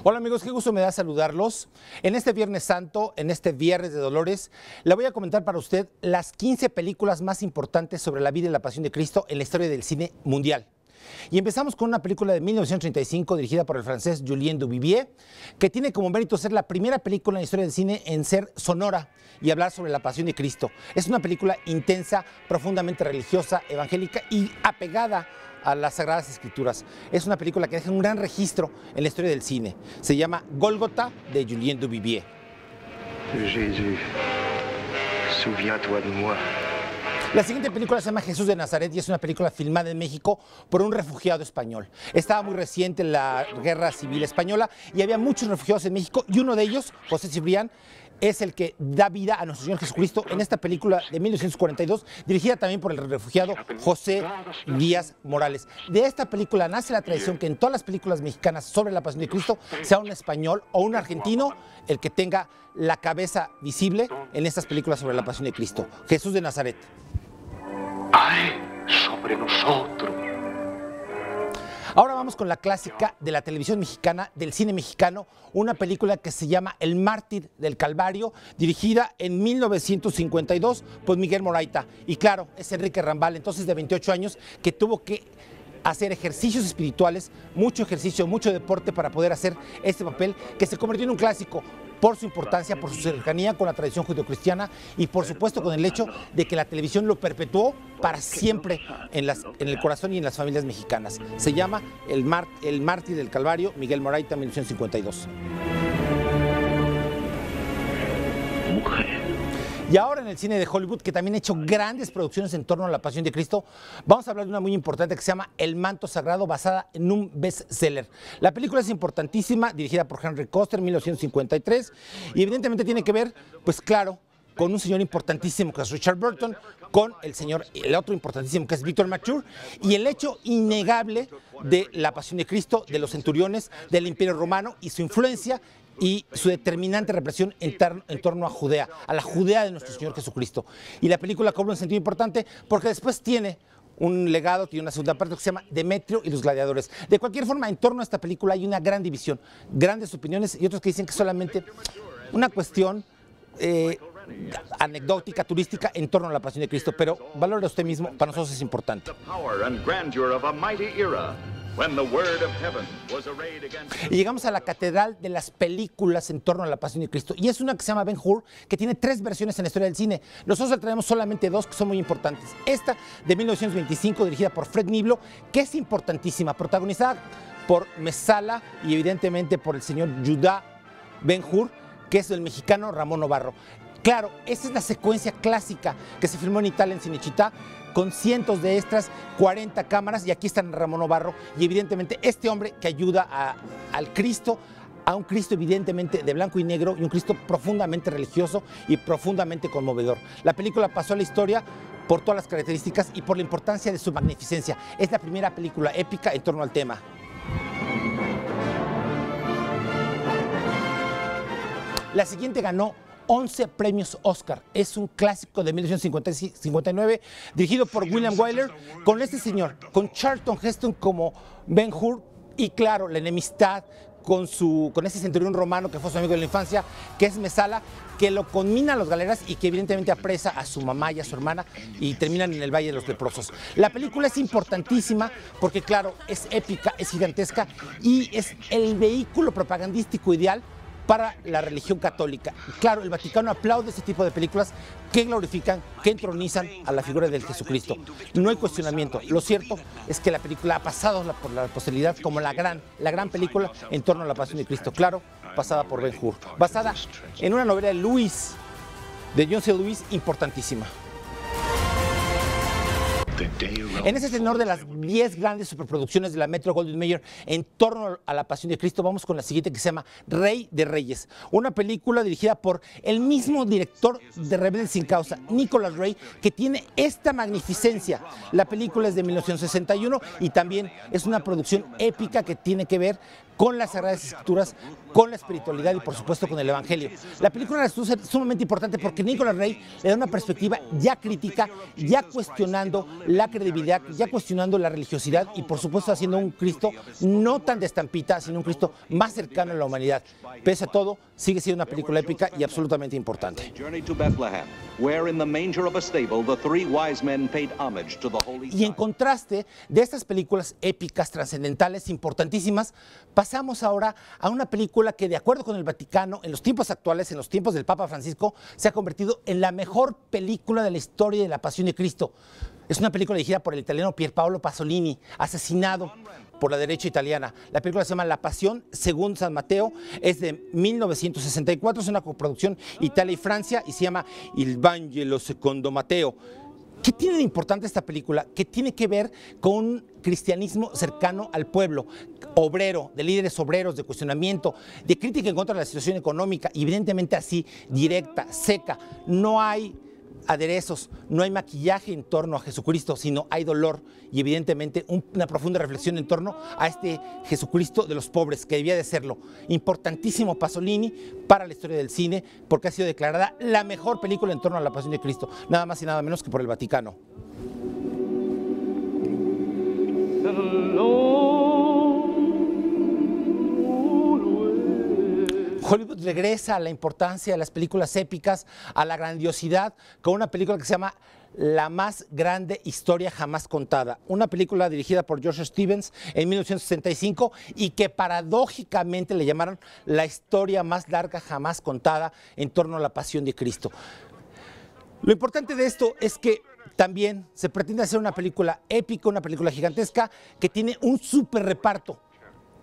Hola amigos, qué gusto me da saludarlos. En este Viernes Santo, en este Viernes de Dolores, le voy a comentar para usted las 15 películas más importantes sobre la vida y la pasión de Cristo en la historia del cine mundial. Y empezamos con una película de 1935 dirigida por el francés Julien Duvivier, que tiene como mérito ser la primera película en la historia del cine en ser sonora y hablar sobre la pasión de Cristo. Es una película intensa, profundamente religiosa, evangélica y apegada a las Sagradas Escrituras. Es una película que deja un gran registro en la historia del cine. Se llama Gólgota, de Julien Duvivier. Jesús, souviens-toi de moi. La siguiente película se llama Jesús de Nazaret y es una película filmada en México por un refugiado español. Estaba muy reciente la Guerra Civil Española y había muchos refugiados en México y uno de ellos, José Cibrián, es el que da vida a nuestro Señor Jesucristo en esta película de 1942, dirigida también por el refugiado José Díaz Morales. De esta película nace la tradición que en todas las películas mexicanas sobre la pasión de Cristo sea un español o un argentino el que tenga la cabeza visible en estas películas sobre la pasión de Cristo. Jesús de Nazaret. ¡Ay, sobre nosotros! Ahora vamos con la clásica de la televisión mexicana, del cine mexicano, una película que se llama El Mártir del Calvario, dirigida en 1952 por Miguel Moraita. Y claro, es Enrique Rambal, entonces de 28 años, que tuvo que hacer ejercicios espirituales, mucho ejercicio, mucho deporte para poder hacer este papel que se convirtió en un clásico por su importancia, por su cercanía con la tradición judeocristiana y por supuesto con el hecho de que la televisión lo perpetuó para siempre en el corazón y en las familias mexicanas. Se llama El Mártir del Calvario, Miguel Moraita, 1952. Mujer. Y ahora en el cine de Hollywood, que también ha hecho grandes producciones en torno a la pasión de Cristo, vamos a hablar de una muy importante que se llama El Manto Sagrado, basada en un bestseller. La película es importantísima, dirigida por Henry Koster, 1953, y evidentemente tiene que ver, pues claro, con un señor importantísimo que es Richard Burton, con el otro importantísimo que es Victor Mature, y el hecho innegable de la pasión de Cristo, de los centuriones, del Imperio Romano y su influencia y su determinante represión en torno a Judea, a la Judea de nuestro Señor Jesucristo. Y la película cobra un sentido importante porque después tiene un legado, tiene una segunda parte que se llama Demetrio y los gladiadores. De cualquier forma, en torno a esta película hay una gran división, grandes opiniones y otros que dicen que es solamente una cuestión anecdótica, turística en torno a la pasión de Cristo, pero valore usted mismo, para nosotros es importante. Y llegamos a la catedral de las películas en torno a la pasión de Cristo, y es una que se llama Ben-Hur, que tiene 3 versiones en la historia del cine. Nosotros traemos solamente 2 que son muy importantes. Esta de 1925, dirigida por Fred Niblo, que es importantísima, protagonizada por Mesala y evidentemente por el señor Judá Ben-Hur, que es el mexicano Ramón Novarro. Claro, esa es la secuencia clásica que se filmó en Italia, en Cinecittà, con cientos de extras, 40 cámaras, y aquí está Ramón Novarro, y evidentemente este hombre que ayuda al Cristo, a un Cristo evidentemente de blanco y negro, y un Cristo profundamente religioso y profundamente conmovedor. La película pasó a la historia por todas las características y por la importancia de su magnificencia. Es la primera película épica en torno al tema. La siguiente ganó 11 premios Oscar. Es un clásico de 1959, dirigido por William Wyler, con este señor, con Charlton Heston como Ben-Hur, y claro, la enemistad con ese centurión romano que fue su amigo de la infancia, que es Mesala, que lo conmina a los galeras y que evidentemente apresa a su mamá y a su hermana y terminan en el Valle de los Leprosos. La película es importantísima porque claro, es épica, es gigantesca y es el vehículo propagandístico ideal para la religión católica. Claro, el Vaticano aplaude este tipo de películas que glorifican, que entronizan a la figura del Jesucristo. No hay cuestionamiento. Lo cierto es que la película ha pasado por la posteridad como la gran película en torno a la pasión de Cristo. Claro, pasada por Ben-Hur, basada en una novela de John C. Lewis, importantísima. En ese tenor de las 10 grandes superproducciones de la Metro-Goldwyn-Mayer en torno a la pasión de Cristo, vamos con la siguiente que se llama Rey de Reyes, una película dirigida por el mismo director de Rebelde sin Causa, Nicholas Ray, que tiene esta magnificencia. La película es de 1961 y también es una producción épica que tiene que ver con las Sagradas Escrituras, con la espiritualidad y por supuesto con el Evangelio. La película es sumamente importante porque Nicolas Rey le da una perspectiva ya crítica, ya cuestionando la credibilidad, ya cuestionando la religiosidad y por supuesto haciendo un Cristo no tan de estampita, sino un Cristo más cercano a la humanidad. Pese a todo, sigue siendo una película épica y absolutamente importante. Y en contraste de estas películas épicas, trascendentales, importantísimas, pasamos ahora a una película que, de acuerdo con el Vaticano, en los tiempos actuales, en los tiempos del Papa Francisco, se ha convertido en la mejor película de la historia de la Pasión de Cristo. Es una película dirigida por el italiano Pierpaolo Pasolini, asesinado por la derecha italiana. La película se llama La Pasión según San Mateo, es de 1964, es una coproducción Italia y Francia y se llama Il Vangelo secondo Matteo. ¿Qué tiene de importante esta película? Que tiene que ver con un cristianismo cercano al pueblo, obrero, de líderes obreros, de cuestionamiento, de crítica en contra de la situación económica, evidentemente así, directa, seca. No hay aderezos, no hay maquillaje en torno a Jesucristo, sino hay dolor y evidentemente una profunda reflexión en torno a este Jesucristo de los pobres, que debía de serlo. Importantísimo Pasolini para la historia del cine, porque ha sido declarada la mejor película en torno a la Pasión de Cristo, nada más y nada menos que por el Vaticano. Hollywood regresa a la importancia de las películas épicas, a la grandiosidad, con una película que se llama La más grande historia jamás contada. Una película dirigida por George Stevens en 1965 y que paradójicamente le llamaron la historia más larga jamás contada en torno a la Pasión de Cristo. Lo importante de esto es que también se pretende hacer una película épica, una película gigantesca que tiene un súper reparto.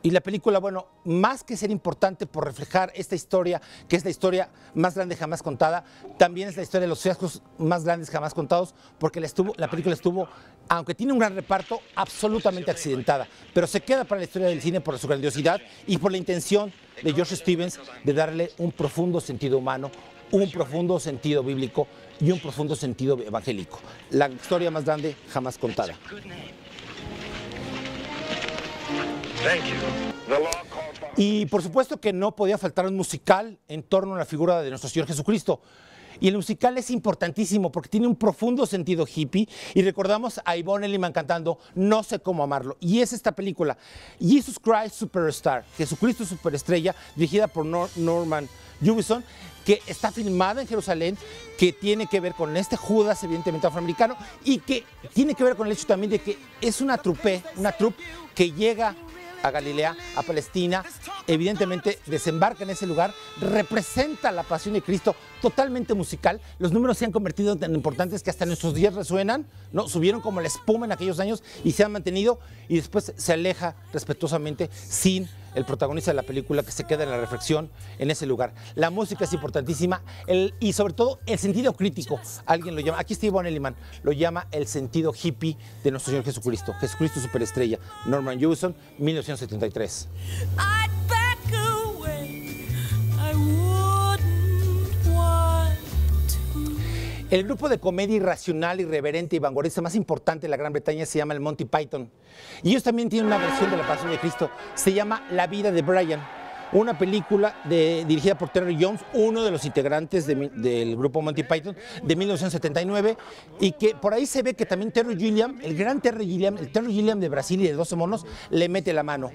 Y la película, bueno, más que ser importante por reflejar esta historia, que es la historia más grande jamás contada, también es la historia de los fiascos más grandes jamás contados, porque la película estuvo, aunque tiene un gran reparto, absolutamente accidentada, pero se queda para la historia del cine por su grandiosidad y por la intención de George Stevens de darle un profundo sentido humano, un profundo sentido bíblico y un profundo sentido evangélico. La historia más grande jamás contada. Y por supuesto que no podía faltar un musical en torno a la figura de nuestro Señor Jesucristo. Y el musical es importantísimo porque tiene un profundo sentido hippie y recordamos a Yvonne Elliman cantando No sé cómo amarlo. Y es esta película, Jesus Christ Superstar, Jesucristo Superestrella, dirigida por Norman Jewison, que está filmada en Jerusalén, que tiene que ver con este Judas evidentemente afroamericano y que tiene que ver con el hecho también de que es una troupe que llega a Galilea, a Palestina, evidentemente desembarca en ese lugar, representa la Pasión de Cristo, totalmente musical. Los números se han convertido en tan importantes que hasta nuestros días resuenan, ¿no? Subieron como la espuma en aquellos años y se han mantenido y después se aleja respetuosamente sin el protagonista de la película que se queda en la reflexión en ese lugar. La música es importantísima y sobre todo el sentido crítico. Alguien lo llama, aquí está Yvonne Elliman, lo llama el sentido hippie de nuestro Señor Jesucristo. Jesucristo Superestrella, Norman Jewison, 1973. El grupo de comedia irracional, irreverente y vanguardista más importante de la Gran Bretaña se llama el Monty Python. Y ellos también tienen una versión de la Pasión de Cristo. Se llama La vida de Brian, una película dirigida por Terry Jones, uno de los integrantes del grupo Monty Python, de 1979, y que por ahí se ve que también Terry Gilliam, el gran Terry Gilliam, el Terry Gilliam de Brasil y de 12 monos, le mete la mano.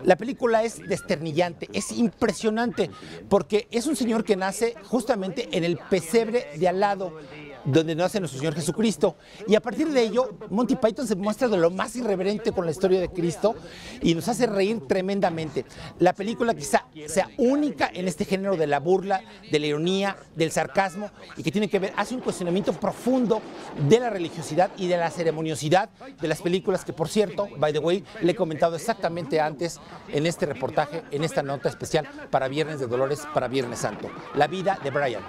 La película es desternillante, es impresionante, porque es un señor que nace justamente en el pesebre de al lado, donde nace nuestro Señor Jesucristo. Y a partir de ello, Monty Python se muestra de lo más irreverente con la historia de Cristo y nos hace reír tremendamente. La película quizá sea única en este género de la burla, de la ironía, del sarcasmo, y que tiene que ver, hace un cuestionamiento profundo de la religiosidad y de la ceremoniosidad de las películas, que por cierto, by the way, le he comentado exactamente antes en este reportaje, en esta nota especial para Viernes de Dolores, para Viernes Santo. La vida de Brian.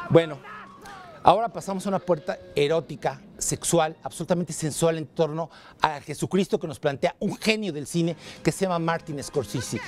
Bueno, ahora pasamos a una puerta erótica, sexual, absolutamente sensual en torno a Jesucristo que nos plantea un genio del cine que se llama Martin Scorsese.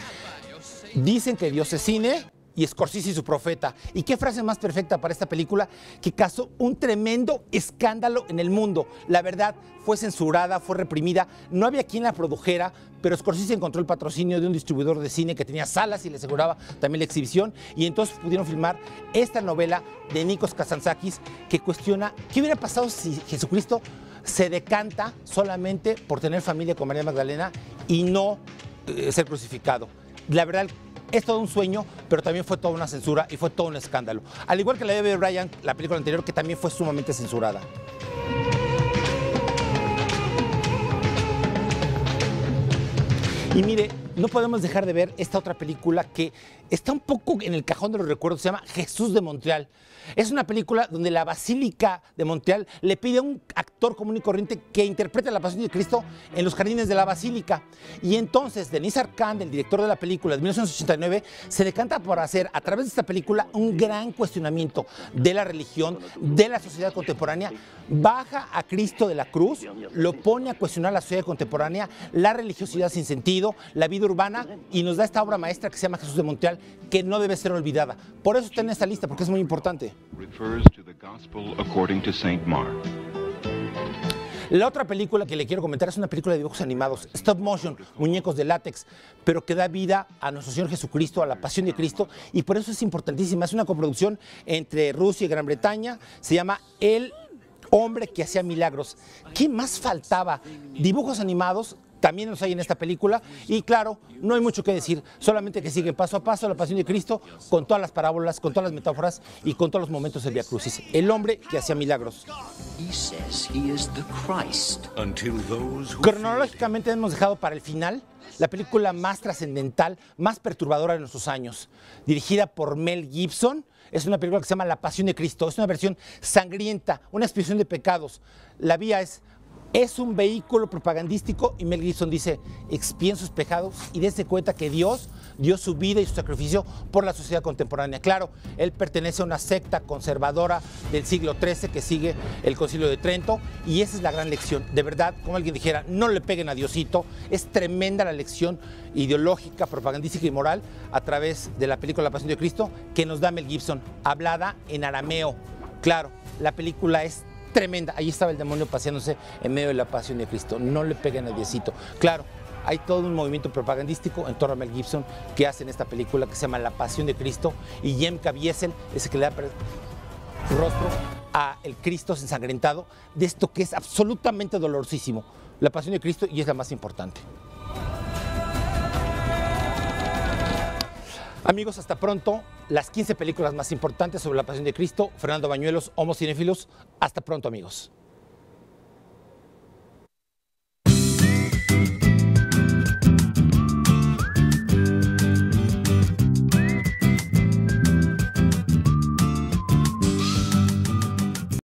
Dicen que Dios es cine, y Scorsese y su profeta. ¿Y qué frase más perfecta para esta película? Que causó un tremendo escándalo en el mundo. La verdad, fue censurada, fue reprimida, no había quien la produjera, pero Scorsese encontró el patrocinio de un distribuidor de cine que tenía salas y le aseguraba también la exhibición, y entonces pudieron filmar esta novela de Nikos Kazantzakis que cuestiona qué hubiera pasado si Jesucristo se decanta solamente por tener familia con María Magdalena y no ser crucificado. La verdad, es todo un sueño, pero también fue toda una censura y fue todo un escándalo. Al igual que la de Brian, la película anterior, que también fue sumamente censurada. Y mire, no podemos dejar de ver esta otra película que está un poco en el cajón de los recuerdos, se llama Jesús de Montreal. Es una película donde la Basílica de Montreal le pide a un actor común y corriente que interprete la Pasión de Cristo en los jardines de la Basílica. Y entonces Denis Arcand, el director de la película de 1989, se decanta por hacer a través de esta película un gran cuestionamiento de la religión, de la sociedad contemporánea. Baja a Cristo de la cruz, lo pone a cuestionar la sociedad contemporánea, la religiosidad sin sentido, la vida urbana, y nos da esta obra maestra que se llama Jesús de Montreal, que no debe ser olvidada. Por eso está en esta lista, porque es muy importante. La otra película que le quiero comentar es una película de dibujos animados, stop motion, muñecos de látex, pero que da vida a nuestro Señor Jesucristo, a la Pasión de Cristo, y por eso es importantísima. Es una coproducción entre Rusia y Gran Bretaña, se llama El hombre que hacía milagros. ¿Qué más faltaba? Dibujos animados también los hay en esta película, y claro, no hay mucho que decir, solamente que sigue paso a paso la Pasión de Cristo, con todas las parábolas, con todas las metáforas y con todos los momentos del Vía Crucis. El hombre que hacía milagros. Cronológicamente hemos dejado para el final la película más trascendental, más perturbadora de nuestros años, dirigida por Mel Gibson. Es una película que se llama La Pasión de Cristo. Es una versión sangrienta, una expiación de pecados. La vía es un vehículo propagandístico, y Mel Gibson dice: expíen sus pecados y dense cuenta que Dios dio su vida y su sacrificio por la sociedad contemporánea. Claro, él pertenece a una secta conservadora del siglo XIII que sigue el Concilio de Trento, y esa es la gran lección. De verdad, como alguien dijera, no le peguen a Diosito. Es tremenda la lección ideológica, propagandística y moral a través de la película La Pasión de Cristo que nos da Mel Gibson, hablada en arameo. Claro, la película es tremenda. Ahí estaba el demonio paseándose en medio de la Pasión de Cristo. No le peguen al Diosito. Claro, hay todo un movimiento propagandístico en torno a Mel Gibson que hace en esta película que se llama La Pasión de Cristo, y Jem Caviezel es el que le da rostro a el Cristo ensangrentado de esto que es absolutamente dolorosísimo, la Pasión de Cristo, y es la más importante. Amigos, hasta pronto. Las 15 películas más importantes sobre la Pasión de Cristo. Fernando Bañuelos, Homo Cinéfilos. Hasta pronto, amigos.